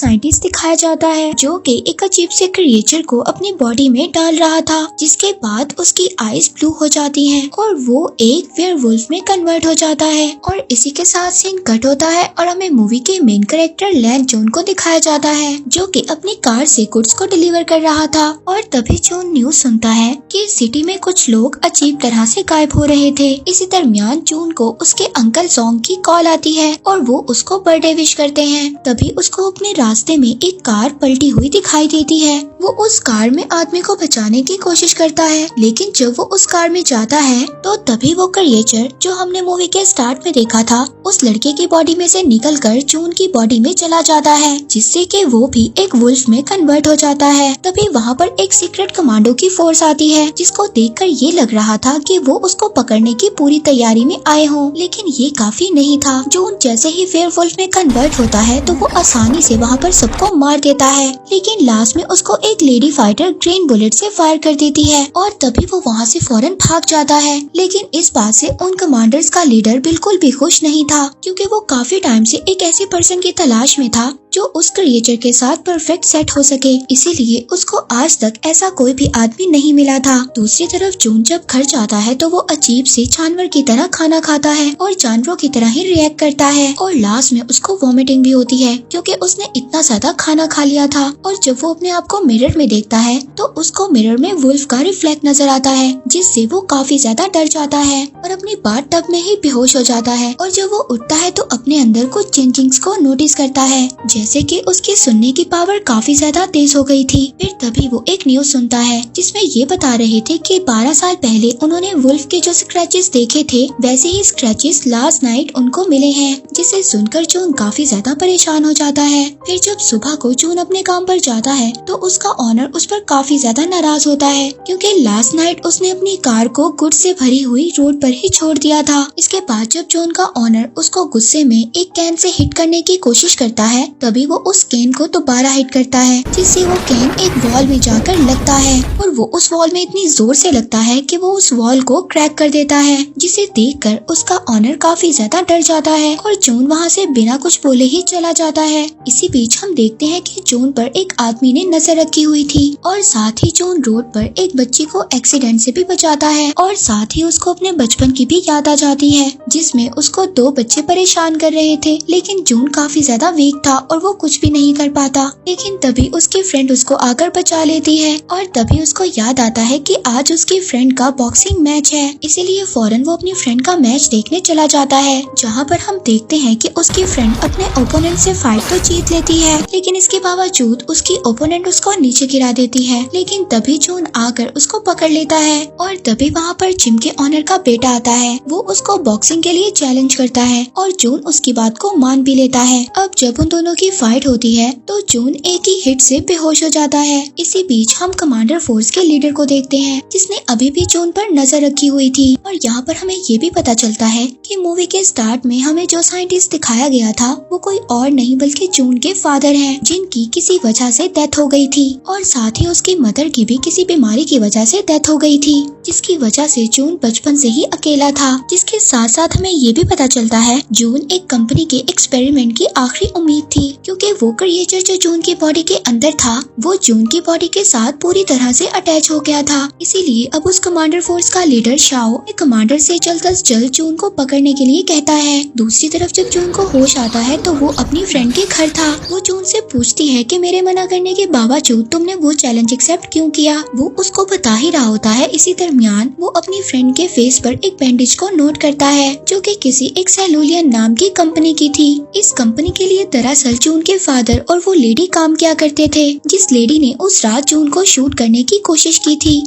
Scientist दिखाया जाता है जो कि एक अजीब से क्रिएचर को अपनी बॉडी में डाल रहा था, जिसके बाद उसकी आईज ब्लू हो जाती हैं और वो एक वेयरवुल्फ में कन्वर्ट हो जाता है। और इसी के साथ सीन कट होता है और हमें मूवी के मेन कैरेक्टर लैन जून को दिखाया जाता है जो कि अपनी कार से गुड्स को डिलीवर कर रहा था। और तभी जून न्यूज सुनता है कि सिटी में कुछ लोग अजीब तरह से गायब हो रहे थे। इसी दरमियान जून को उसके अंकल सॉन्ग की कॉल आती है और वो उसको बर्थडे विश करते हैं। तभी उसको अपने रास्ते में एक कार पलटी हुई दिखाई देती है। वो उस कार में आदमी को बचाने की कोशिश करता है, लेकिन जब वो उस कार में जाता है तो तभी वो क्रिएचर जो हमने मूवी के स्टार्ट में देखा था उस लड़के की बॉडी में से निकलकर जून की बॉडी में चला जाता है, जिससे कि वो भी एक वुल्फ में कन्वर्ट हो जाता है। तभी वहाँ पर एक सीक्रेट कमांडो की फोर्स आती है जिसको देखकर ये लग रहा था कि वो उसको पकड़ने की पूरी तैयारी में आए हों, लेकिन ये काफी नहीं था। जून जैसे ही वेयरवुल्फ में कन्वर्ट होता है तो वो आसानी से वहाँ पर सबको मार देता है, लेकिन लास्ट में उसको एक लेडी फाइटर ग्रीन बुलेट से फायर कर देती है और तभी वो वहाँ से फौरन भाग जाता है। लेकिन इस बात से उन कमांडर्स का लीडर बिल्कुल भी खुश नहीं था, क्योंकि वो काफी टाइम से एक ऐसे पर्सन की तलाश में था जो उस क्रिएचर के साथ परफेक्ट सेट हो सके, इसीलिए उसको आज तक ऐसा कोई भी आदमी नहीं मिला था। दूसरी तरफ जून जब घर जाता है तो वो अजीब से जानवर की तरह खाना खाता है और जानवरों की तरह ही रिएक्ट करता है और लास्ट में उसको वॉमिटिंग भी होती है क्योंकि उसने इतना ज्यादा खाना खा लिया था। और जब वो अपने आप को मिरर में देखता है तो उसको मिरर में वुल्फ का रिफ्लेक्ट नजर आता है, जिससे वो काफी ज्यादा डर जाता है और अपनी बाथ टब में ही बेहोश हो जाता है। और जब वो उठता है तो अपने अंदर कुछ चेंजिंग्स को नोटिस करता है, जैसे कि उसकी सुनने की पावर काफी ज्यादा तेज हो गई थी। फिर तभी वो एक न्यूज सुनता है जिसमें ये बता रहे थे कि 12 साल पहले उन्होंने वुल्फ के जो स्क्रैचेस देखे थे वैसे ही स्क्रैचेस लास्ट नाइट उनको मिले हैं, जिसे सुनकर जून काफी ज्यादा परेशान हो जाता है। फिर जब सुबह को जून अपने काम पर जाता है तो उसका ऑनर उस पर काफी ज्यादा नाराज होता है क्योंकि लास्ट नाइट उसने अपनी कार को गुड्स से भरी हुई रोड पर ही छोड़ दिया था। इसके बाद जब जून का ऑनर उसको गुस्से में एक कैन से हिट करने की कोशिश करता है तभी वो उस कैन को दोबारा हिट करता है, जिससे वो कैन एक वॉल में जाकर लगता है और वो उस वॉल में इतनी जोर से लगता है कि वो उस वॉल को क्रैक कर देता है, जिसे देखकर उसका ऑनर काफी ज्यादा डर जाता है और जून वहाँ से बिना कुछ बोले ही चला जाता है। इसी बीच हम देखते हैं कि जून पर एक आदमी ने नजर रखी हुई थी और साथ ही जून रोड पर एक बच्ची को एक्सीडेंट से भी बचाता है और साथ ही उसको अपने बचपन की भी याद आ जाती है, जिसमें उसको 2 बच्चे परेशान कर रहे थे, लेकिन जून काफी ज्यादा वीक था और वो कुछ भी नहीं कर पाता। लेकिन तभी उसकी फ्रेंड उसको आकर बचा लेती है और तभी उसको याद आता है कि आज उसकी फ्रेंड का बॉक्सिंग मैच है, इसीलिए फौरन वो अपनी फ्रेंड का मैच देखने चला जाता है, जहाँ पर हम देखते हैं कि उसकी फ्रेंड अपने ओपोनेंट से फाइट तो जीत लेती है, लेकिन इसके बावजूद उसकी ओपोनेंट उसको नीचे गिरा देती है। लेकिन तभी जून आकर उसको पकड़ लेता है और तभी वहाँ पर जिम के ऑनर का बेटा आता है। वो उसको बॉक्सिंग के लिए चैलेंज करता है और जून उसकी बात को मान भी लेता है। अब जब उन दोनों की फाइट होती है तो जून एक ही हिट से बेहोश हो जाता है। इसी बीच हम कमांडर फोर्स के लीडर को देखते हैं जिसने अभी भी जून पर नजर रखी हुई थी और यहाँ पर हमें ये भी पता चलता है कि मूवी के स्टार्ट में हमें जो साइंटिस्ट दिखाया गया था वो कोई और नहीं बल्कि जून के फादर हैं, जिनकी किसी वजह से डेथ हो गई थी और साथ ही उसकी मदर की भी किसी बीमारी की वजह से डेथ हो गई थी, जिसकी वजह से जून बचपन से ही अकेला था। जिसके साथ साथ हमें ये भी पता चलता है जून एक कंपनी के एक्सपेरिमेंट की आखिरी उम्मीद थी, क्योंकि वो क्रिएचर जो जून की बॉडी के अंदर था वो जून की बॉडी के साथ पूरी तरह से अटैच हो गया था। इसीलिए अब उस कमांडर फोर्स का लीडर शाओ कमांडर से जल्द अज जल्द जून को पकड़ने के लिए कहता है। दूसरी तरफ जब जून को होश आता है तो वो अपनी फ्रेंड के घर था। वो जून से पूछती है कि मेरे मना करने के बावजूद तुमने वो चैलेंज एक्सेप्ट क्यों किया। वो उसको बता ही रहा होता है। इसी दरमियान वो अपनी फ्रेंड के फेस पर एक बैंडेज को नोट करता है जो कि किसी एक सेलुलियन नाम की कंपनी की थी। इस कंपनी के लिए दरअसल जून के फादर और वो लेडी काम किया करते थे, जिस लेडी ने उस रात जून को शूट करने की कोशिश की थी।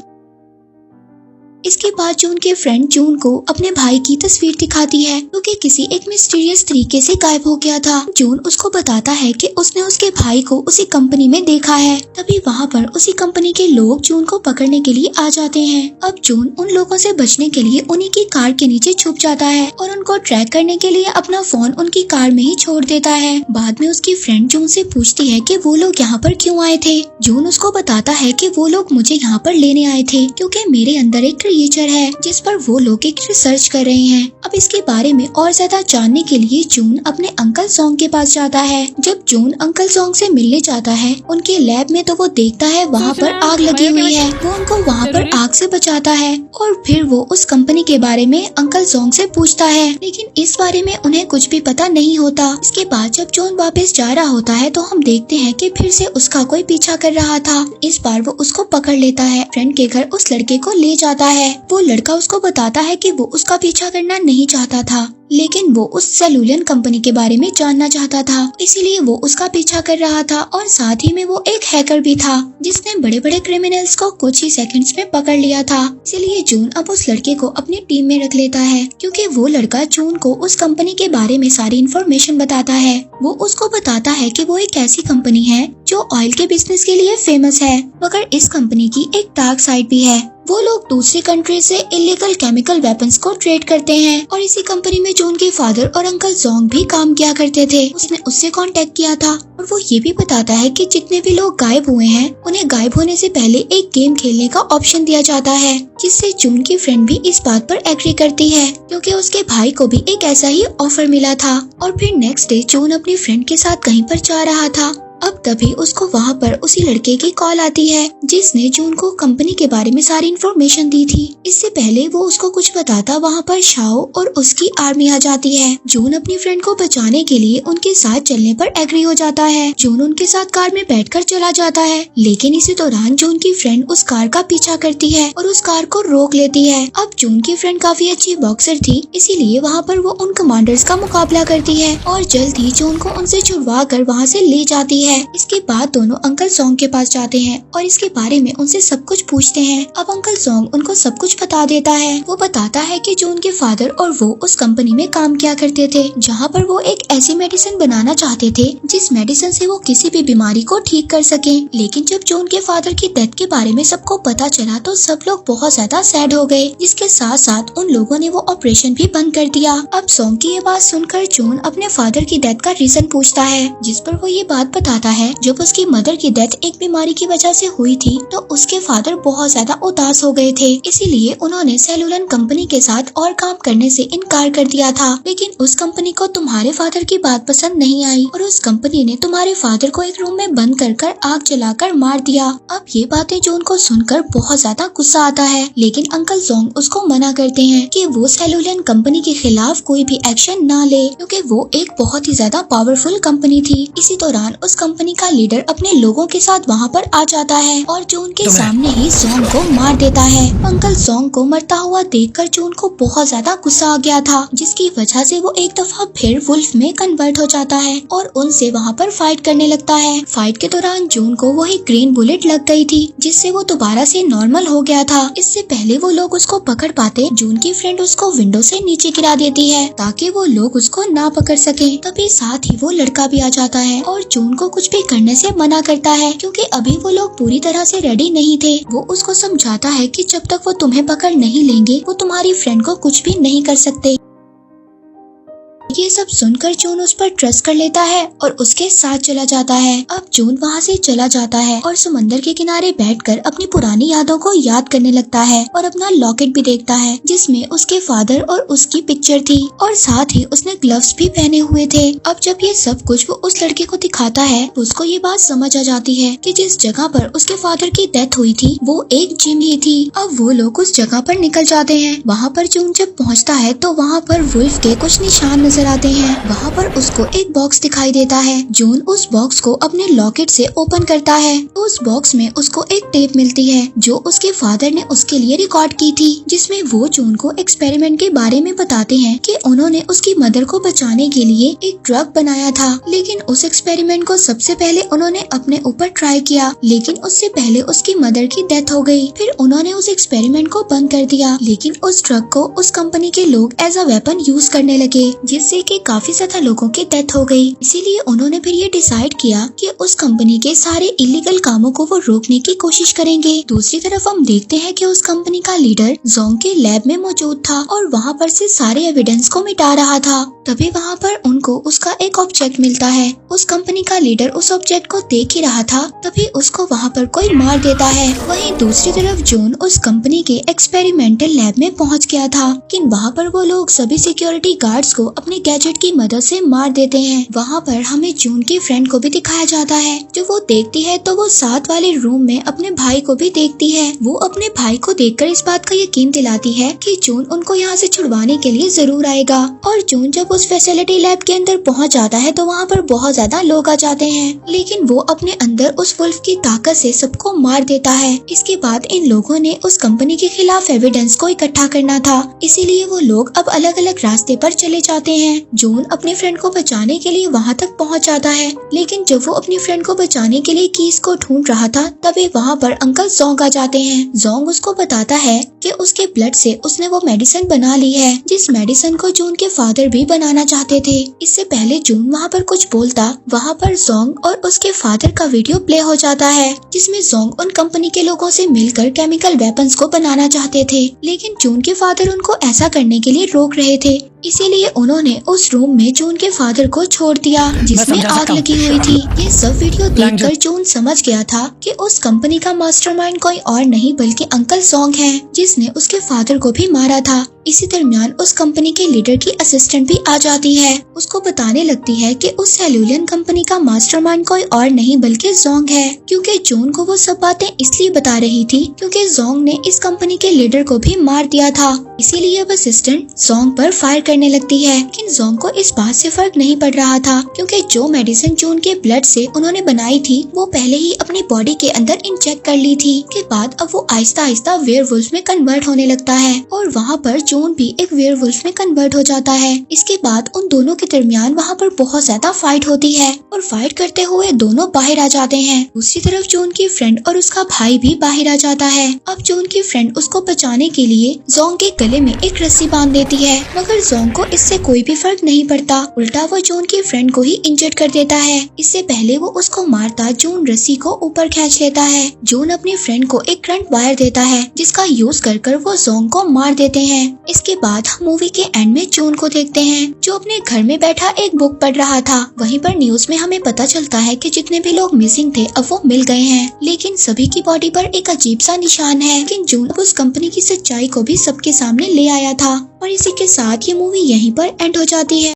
इसके बाद जून के फ्रेंड जून को अपने भाई की तस्वीर दिखाती है जो कि किसी एक मिस्टीरियस तरीके से गायब हो गया था। जून उसको बताता है कि उसने उसके भाई को उसी कंपनी में देखा है। तभी वहाँ पर उसी कंपनी के लोग जून को पकड़ने के लिए आ जाते हैं। अब जून उन लोगों से बचने के लिए उन्हीं की कार के नीचे छुप जाता है और उनको ट्रैक करने के लिए अपना फोन उनकी कार में ही छोड़ देता है। बाद में उसकी फ्रेंड जून से पूछती है कि वो लोग यहाँ पर क्यों आए थे। जून उसको बताता है कि वो लोग मुझे यहाँ पर लेने आए थे क्योंकि मेरे अंदर एक क्रिएचर है जिस पर वो लोग एक रिसर्च कर रहे हैं। अब इसके बारे में और ज्यादा जानने के लिए जून अपने अंकल सॉन्ग के पास जाता है। जब जून अंकल सॉन्ग से मिलने जाता है उनके लैब में तो वो देखता है वहाँ पर आग लगी हुई है। वो उनको वहाँ पर आग से बचाता है और फिर वो उस कंपनी के बारे में अंकल सॉन्ग से पूछता है, लेकिन इस बारे में उन्हें कुछ भी पता नहीं होता। इसके बाद जब जॉन वापस जा रहा होता है तो हम देखते हैं कि फिर से उसका कोई पीछा कर रहा था। इस बार वो उसको पकड़ लेता है, फ्रेंड के घर उस लड़के को ले जाता है। वो लड़का उसको बताता है कि वो उसका पीछा करना नहीं चाहता था, लेकिन वो उस सेलुलियन कंपनी के बारे में जानना चाहता था, इसीलिए वो उसका पीछा कर रहा था। और साथ ही में वो एक हैकर भी था जिसने बड़े बड़े क्रिमिनल्स को कुछ ही सेकंड्स में पकड़ लिया था। इसीलिए जून अब उस लड़के को अपनी टीम में रख लेता है, क्योंकि वो लड़का जून को उस कंपनी के बारे में सारी इन्फॉर्मेशन बताता है। वो उसको बताता है कि वो एक ऐसी कंपनी है जो ऑयल के बिजनेस के लिए फेमस है, मगर इस कंपनी की एक डार्क साइड भी है। वो लोग दूसरी कंट्री से इलीगल केमिकल वेपन्स को ट्रेड करते हैं और इसी कंपनी में जून के फादर और अंकल जोंग भी काम किया करते थे। उसने उससे कांटेक्ट किया था और वो ये भी बताता है कि जितने भी लोग गायब हुए हैं उन्हें गायब होने से पहले एक गेम खेलने का ऑप्शन दिया जाता है, जिससे जून की फ्रेंड भी इस बात पर एग्री करती है, क्योंकि उसके भाई को भी एक ऐसा ही ऑफर मिला था। और फिर नेक्स्ट डे जून अपनी फ्रेंड के साथ कहीं पर जा रहा था। अब तभी उसको वहाँ पर उसी लड़के की कॉल आती है जिसने जून को कंपनी के बारे में सारी इन्फॉर्मेशन दी थी। इससे पहले वो उसको कुछ बताता वहाँ पर शाओ और उसकी आर्मी आ जाती है। जून अपनी फ्रेंड को बचाने के लिए उनके साथ चलने पर एग्री हो जाता है। जून उनके साथ कार में बैठकर चला जाता है, लेकिन इसी दौरान जून की फ्रेंड उस कार का पीछा करती है और उस कार को रोक लेती है। अब जून की फ्रेंड काफी अच्छी बॉक्सर थी, इसीलिए वहाँ पर वो उन कमांडर्स का मुकाबला करती है और जल्द ही जून को उनसे छुड़वा कर वहाँ से ले जाती है। इसके बाद दोनों अंकल सॉन्ग के पास जाते हैं और इसके बारे में उनसे सब कुछ पूछते हैं। अब अंकल सॉन्ग उनको सब कुछ बता देता है। वो बताता है कि जून के फादर और वो उस कंपनी में काम किया करते थे जहाँ पर वो एक ऐसी मेडिसिन बनाना चाहते थे जिस मेडिसिन से वो किसी भी बीमारी को ठीक कर सके। लेकिन जब जून के फादर की डेथ के बारे में सबको पता चला तो सब लोग बहुत ज्यादा सैड हो गए, जिसके साथ साथ उन लोगों ने वो ऑपरेशन भी बंद कर दिया। अब सॉन्ग की ये बात सुनकर जून अपने फादर की डेथ का रीजन पूछता है, जिस पर वो ये बात बताता है जब उसकी मदर की डेथ एक बीमारी की वजह से हुई थी तो उसके फादर बहुत ज्यादा उदास हो गए थे, इसीलिए उन्होंने सेलुलन कंपनी के साथ और काम करने से इनकार कर दिया था। लेकिन उस कंपनी को तुम्हारे फादर की बात पसंद नहीं आई और उस कंपनी ने तुम्हारे फादर को एक रूम में बंद कर आग जलाकर मार दिया। अब ये बातें जून को सुनकर बहुत ज्यादा गुस्सा आता है, लेकिन अंकल जोंग उसको मना करते हैं कि वो सेलुलन कंपनी के खिलाफ कोई भी एक्शन ना ले, क्योंकि वो एक बहुत ही ज्यादा पावरफुल कंपनी थी। इसी दौरान उस कंपनी का लीडर अपने लोगों के साथ वहाँ पर आ जाता है और जून के सामने ही जोंग को मार देता है। अंकल जोंग को मरता हुआ देखकर जून को बहुत ज्यादा गुस्सा आ गया था, जिसकी वजह से वो एक दफा फिर वुल्फ में कन्वर्ट हो जाता है और उनसे वहाँ पर फाइट करने लगता है। फाइट के दौरान जून को वही ग्रीन बुलेट लग गई थी, जिससे वो दोबारा से नॉर्मल हो गया था। इससे पहले वो लोग उसको पकड़ पाते, जून की फ्रेंड उसको विंडो से नीचे गिरा देती है ताकि वो लोग उसको ना पकड़ सके। तभी साथ ही वो लड़का भी आ जाता है और जून को कुछ भी करने से मना करता है, क्योंकि अभी वो लोग पूरी तरह से रेडी नहीं थे। वो उसको समझाता है कि जब तक वो तुम्हें पकड़ नहीं लेंगे वो तुम्हारी फ्रेंड को कुछ भी नहीं कर सकते। ये सब सुनकर जून उस पर ट्रस्ट कर लेता है और उसके साथ चला जाता है। अब जून वहाँ से चला जाता है और समंदर के किनारे बैठकर अपनी पुरानी यादों को याद करने लगता है और अपना लॉकेट भी देखता है जिसमें उसके फादर और उसकी पिक्चर थी और साथ ही उसने ग्लव्स भी पहने हुए थे। अब जब ये सब कुछ वो उस लड़के को दिखाता है उसको ये बात समझ आ जाती है कि जिस जगह पर उसके फादर की डेथ हुई थी वो एक जिम ही थी। अब वो लोग उस जगह पर निकल जाते हैं। वहाँ पर जून जब पहुँचता है तो वहाँ पर वुल्फ के कुछ निशान नजर आते हैं। वहाँ पर उसको एक बॉक्स दिखाई देता है। जून उस बॉक्स को अपने लॉकेट से ओपन करता है तो उस बॉक्स में उसको एक टेप मिलती है जो उसके फादर ने उसके लिए रिकॉर्ड की थी, जिसमें वो जून को एक्सपेरिमेंट के बारे में बताते हैं कि उन्होंने उसकी मदर को बचाने के लिए एक ड्रग बनाया था। लेकिन उस एक्सपेरिमेंट को सबसे पहले उन्होंने अपने ऊपर ट्राई किया, लेकिन उससे पहले उसकी मदर की डेथ हो गई। फिर उन्होंने उस एक्सपेरिमेंट को बंद कर दिया, लेकिन उस ड्रग को उस कंपनी के लोग एज अ वेपन यूज करने लगे, जिससे जिससे कि काफी ज्यादा लोगों की डेथ हो गई। इसीलिए उन्होंने फिर ये डिसाइड किया कि उस कंपनी के सारे इलीगल कामों को वो रोकने की कोशिश करेंगे। दूसरी तरफ हम देखते हैं कि उस कंपनी का लीडर जोंग के लैब में मौजूद था और वहाँ पर से सारे एविडेंस को मिटा रहा था। तभी वहाँ पर उनको उसका एक ऑब्जेक्ट मिलता है। उस कंपनी का लीडर उस ऑब्जेक्ट को देख ही रहा था, तभी उसको वहाँ पर कोई मार देता है। वहीं दूसरी तरफ जून उस कंपनी के एक्सपेरिमेंटल लैब में पहुँच गया था, लेकिन वहाँ पर वो लोग सभी सिक्योरिटी गार्ड्स को अपने गैजेट की मदद से मार देते हैं। वहाँ पर हमें जून की फ्रेंड को भी दिखाया जाता है। जो वो देखती है तो वो साथ वाले रूम में अपने भाई को भी देखती है। वो अपने भाई को देखकर इस बात का यकीन दिलाती है कि जून उनको यहाँ से छुड़वाने के लिए जरूर आएगा। और जून जब उस फैसिलिटी लैब के अंदर पहुँच जाता है तो वहाँ पर बहुत ज्यादा लोग आ जाते हैं, लेकिन वो अपने अंदर उस वुल्फ की ताकत से सबको मार देता है। इसके बाद इन लोगों ने उस कंपनी के खिलाफ एविडेंस को इकट्ठा करना था, इसीलिए वो लोग अब अलग अलग रास्ते पर चले जाते हैं। जून अपने फ्रेंड को बचाने के लिए वहाँ तक पहुँच जाता है, लेकिन जब वो अपनी फ्रेंड को बचाने के लिए कीज को ढूंढ रहा था तभी वहाँ पर अंकल जोंग आ जाते हैं। जोंग उसको बताता है कि उसके ब्लड से उसने वो मेडिसिन बना ली है, जिस मेडिसिन को जून के फादर भी बनाना चाहते थे। इससे पहले जून वहाँ पर कुछ बोलता, वहाँ पर जोंग और उसके फादर का वीडियो प्ले हो जाता है, जिसमें जोंग उन कंपनी के लोगों से मिलकर केमिकल वेपन्स को बनाना चाहते थे, लेकिन जून के फादर उनको ऐसा करने के लिए रोक रहे थे। इसीलिए उन्होंने उस रूम में जून के फादर को छोड़ दिया जिसमें आग लगी हुई थी। ये सब वीडियो देखकर जून समझ गया था कि उस कंपनी का मास्टरमाइंड कोई और नहीं बल्कि अंकल जोंग है, जिसने उसके फादर को भी मारा था। इसी दरमियान उस कंपनी के लीडर की असिस्टेंट भी आ जाती है। उसको बताने लगती है कि उस सेल्यूलियन कंपनी का मास्टरमाइंड कोई और नहीं बल्कि जोंग है, क्योंकि जून को वो सब बातें इसलिए बता रही थी क्योंकि जोंग ने इस कंपनी के लीडर को भी मार दिया था। इसीलिए अब असिस्टेंट जोंग पर फायर करने लगती है, लेकिन जोंग को इस बात से फर्क नहीं पड़ रहा था क्योंकि जो मेडिसिन जून के ब्लड से उन्होंने बनाई थी वो पहले ही अपनी बॉडी के अंदर इंजेक्ट कर ली थी। के बाद अब वो आहिस्ता आहिस्ता वेयरवुल्फ में कन्वर्ट होने लगता है और वहाँ पर जून भी एक वेयरवुल्फ में कन्वर्ट हो जाता है। इसके बाद उन दोनों के दरमियान वहाँ पर बहुत ज्यादा फाइट होती है और फाइट करते हुए दोनों बाहर आ जाते हैं। दूसरी तरफ जून की फ्रेंड और उसका भाई भी बाहर आ जाता है। अब जून की फ्रेंड उसको बचाने के लिए जोंग के गले में एक रस्सी बांध देती है, मगर जोंग को इससे कोई भी फर्क नहीं पड़ता। उल्टा वो जून की फ्रेंड को ही इंजर्ड कर देता है। इससे पहले वो उसको मारता जून रस्सी को ऊपर खींच लेता है। जून अपनी फ्रेंड को एक करंट वायर देता है जिसका यूज कर वो जोंग को मार देते हैं। इसके बाद हम मूवी के एंड में जून को देखते हैं जो अपने घर में बैठा एक बुक पढ़ रहा था। वहीं पर न्यूज में हमें पता चलता है कि जितने भी लोग मिसिंग थे अब वो मिल गए हैं, लेकिन सभी की बॉडी पर एक अजीब सा निशान है। लेकिन जून उस कंपनी की सच्चाई को भी सबके सामने ले आया था। और इसी के साथ ये मूवी यहीं पर एंड हो जाती है।